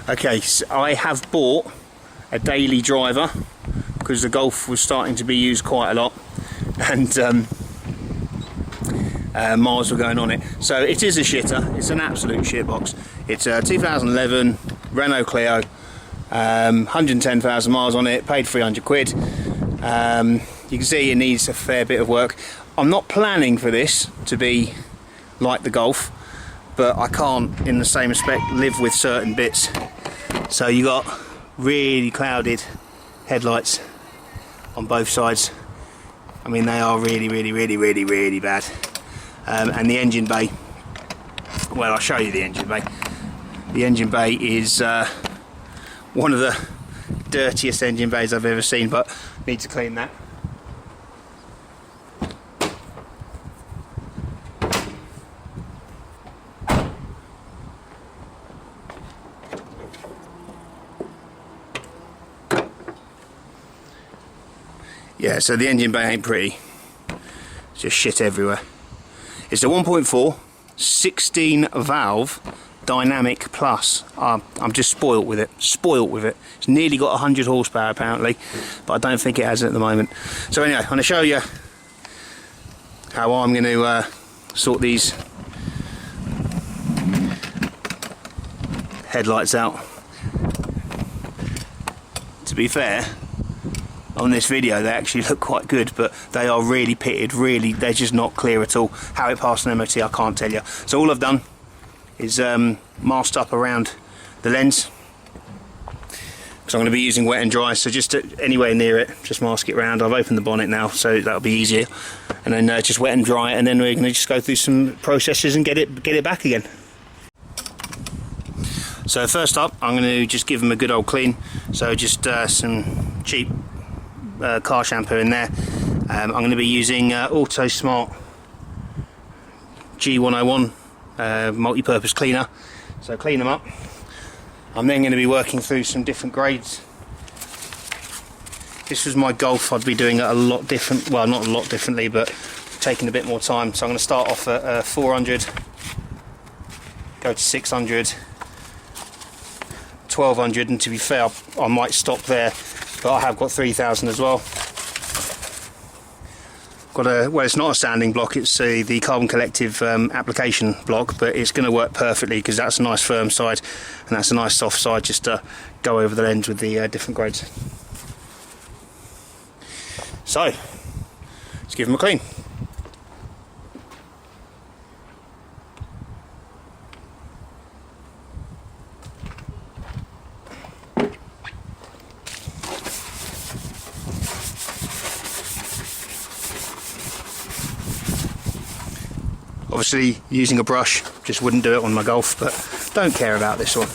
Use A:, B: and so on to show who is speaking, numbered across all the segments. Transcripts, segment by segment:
A: Okay, so I have bought a daily driver because the Golf was starting to be used quite a lot, and miles were going on it. So it is a shitter. It's an absolute shit box. It's a 2011 Renault Clio, 110,000 miles on it, paid 300 quid. You can see it needs a fair bit of work. I'm not planning for this to be like the Golf, but I can't, in the same respect, live with certain bits. So you got really clouded headlights on both sides. I mean, they are really bad. And the engine bay, well, I'll show you the engine bay. The engine bay is one of the dirtiest engine bays I've ever seen, but need to clean that. Yeah, so the engine bay ain't pretty. It's just shit everywhere. It's a 1.4 16 valve dynamic plus. I'm just spoilt with it. It's nearly got 100 horsepower apparently, but I don't think it has it at the moment. So anyway, I'm going to show you how I'm going to sort these headlights out. To be fair, on this video they actually look quite good, but they are really pitted, they're just not clear at all. How it passed an MOT I can't tell you. So all I've done is masked up around the lens, because I'm going to be using wet and dry, so just anywhere near it, just mask it around. I've opened the bonnet now, so that'll be easier, and then just wet and dry it, and then we're going to just go through some processes and get it back again. So first up, I'm going to just give them a good old clean. So just some cheap car shampoo in there. I'm going to be using Auto Smart G101 multi-purpose cleaner. So clean them up. I'm then going to be working through some different grades. This was my Golf. I'd be doing it a lot different, well, not a lot differently, but taking a bit more time. So I'm going to start off at 400, go to 600, 1200, and to be fair, I might stop there, but I have got 3000 as well. Well, it's not a sanding block, it's the Carbon Collective application block, but it's going to work perfectly because that's a nice firm side and that's a nice soft side, just to go over the lens with the different grades. So let's give them a clean. Obviously using a brush just wouldn't do it on my Golf, but don't care about this one.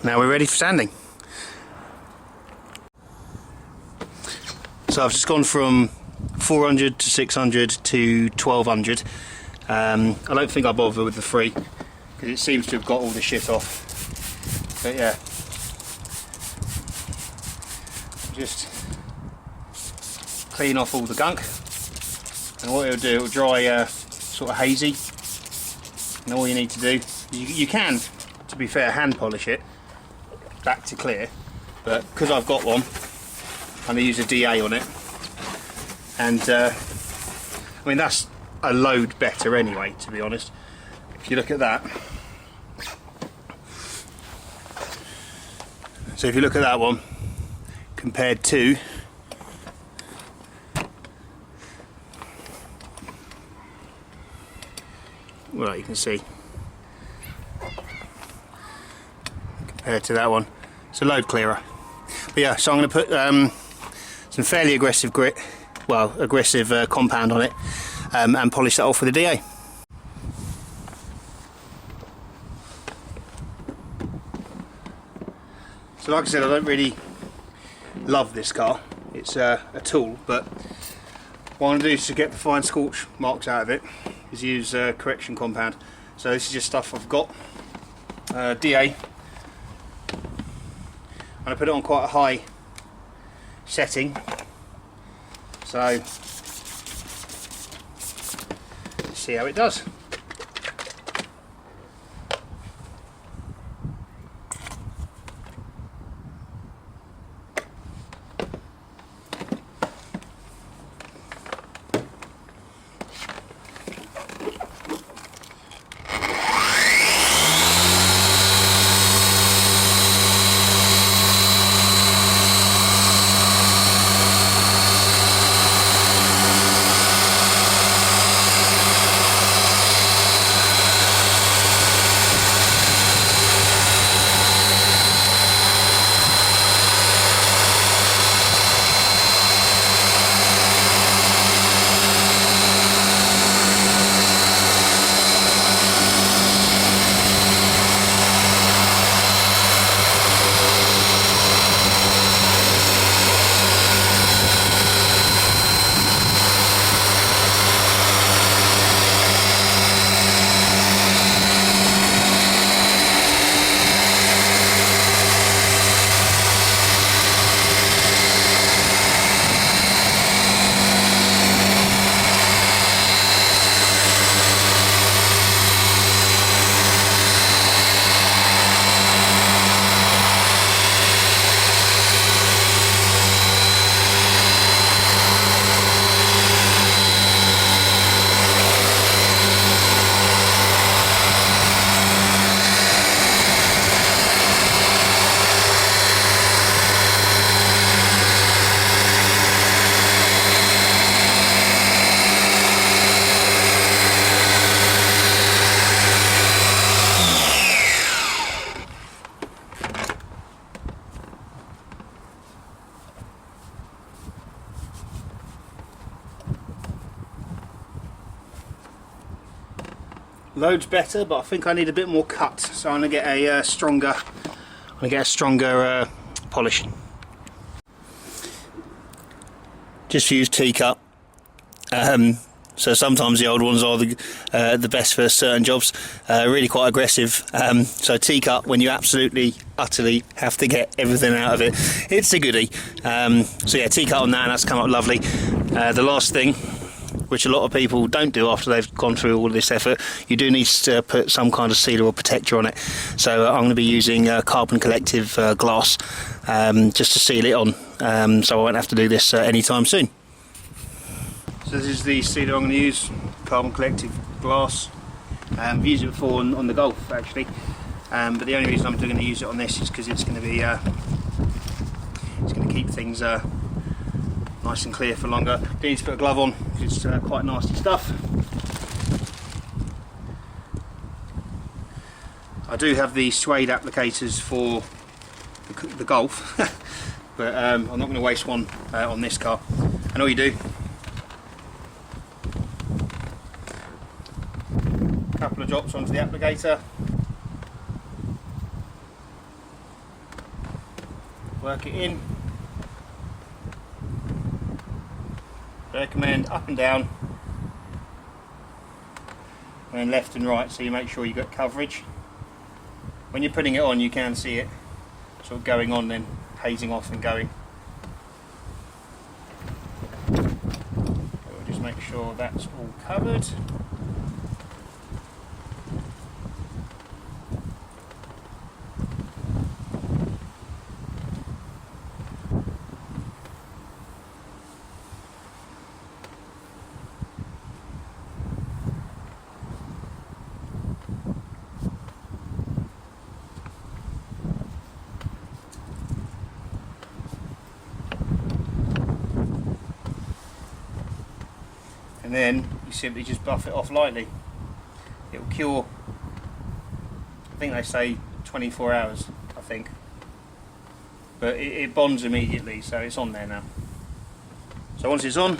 A: Now we're ready for sanding. So I've just gone from 400 to 600 to 1200. I don't think I bother with the 3 because it seems to have got all the shit off. But yeah, just clean off all the gunk, and what it'll do, it'll dry sort of hazy. And all you need to do, you can, to be fair, hand polish it back to clear, but because I've got one, I'm going to use a DA on it, and I mean that's a load better anyway, to be honest. If you look at that, so if you look at that one compared to well, you can see compared to that one, it's a load clearer. But yeah, so I'm going to put some fairly aggressive compound on it, and polish that off with a DA. So like I said, I don't really love this car. It's a tool, but what I'm going to do to get the fine scorch marks out of it is use correction compound. So this is just stuff I've got. DA. I'm going to put it on quite a high setting. So let's see how it does. Loads better, but I think I need a bit more cut, so I'm gonna get a stronger. Polish. Just use T-cut. So sometimes the old ones are the best for certain jobs. Really quite aggressive. So T-cut when you absolutely, utterly have to get everything out of it. It's a goodie. So yeah, T-cut on that, and that's come up lovely. The last thing, which a lot of people don't do after they've gone through all of this effort, you do need to put some kind of sealer or protector on it. So I'm going to be using carbon collective glass just to seal it on, so I won't have to do this anytime soon. So this is the sealer I'm going to use, carbon collective glass. I've used it before on the Golf actually, but the only reason I'm going to use it on this is because it's going to be it's going to keep things nice and clear for longer. You need to put a glove on because it's quite nasty stuff. I do have the Suede applicators for the Golf, but I'm not going to waste one on this car. And all you do, a couple of drops onto the applicator, work it in. Recommend up and down, and then left and right, so you make sure you get coverage. When you're putting it on, you can see it sort of going on, then hazing off and going. So we'll just make sure that's all covered. And then you simply just buff it off lightly. It will cure, I think they say 24 hours, I think. But it bonds immediately, so it's on there now. So once it's on,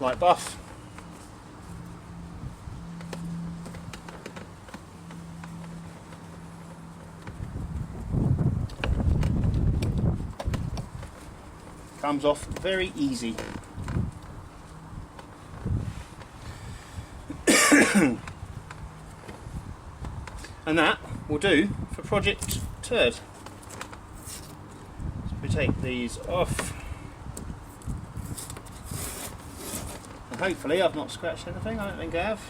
A: light buff. comes off very easy. And that will do for Project Turd. So we take these off. And hopefully I've not scratched anything, I don't think I have.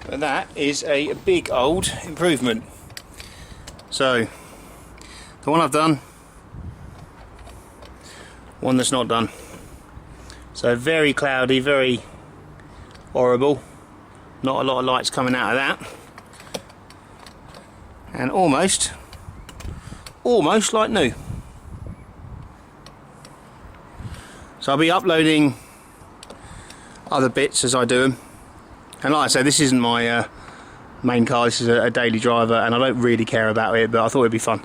A: But that is a big old improvement. So the one I've done, one that's not done. So very cloudy, very horrible. Not a lot of lights coming out of that. And almost like new. So I'll be uploading other bits as I do them. And like I said, this isn't my main car, this is a daily driver, and I don't really care about it, but I thought it'd be fun.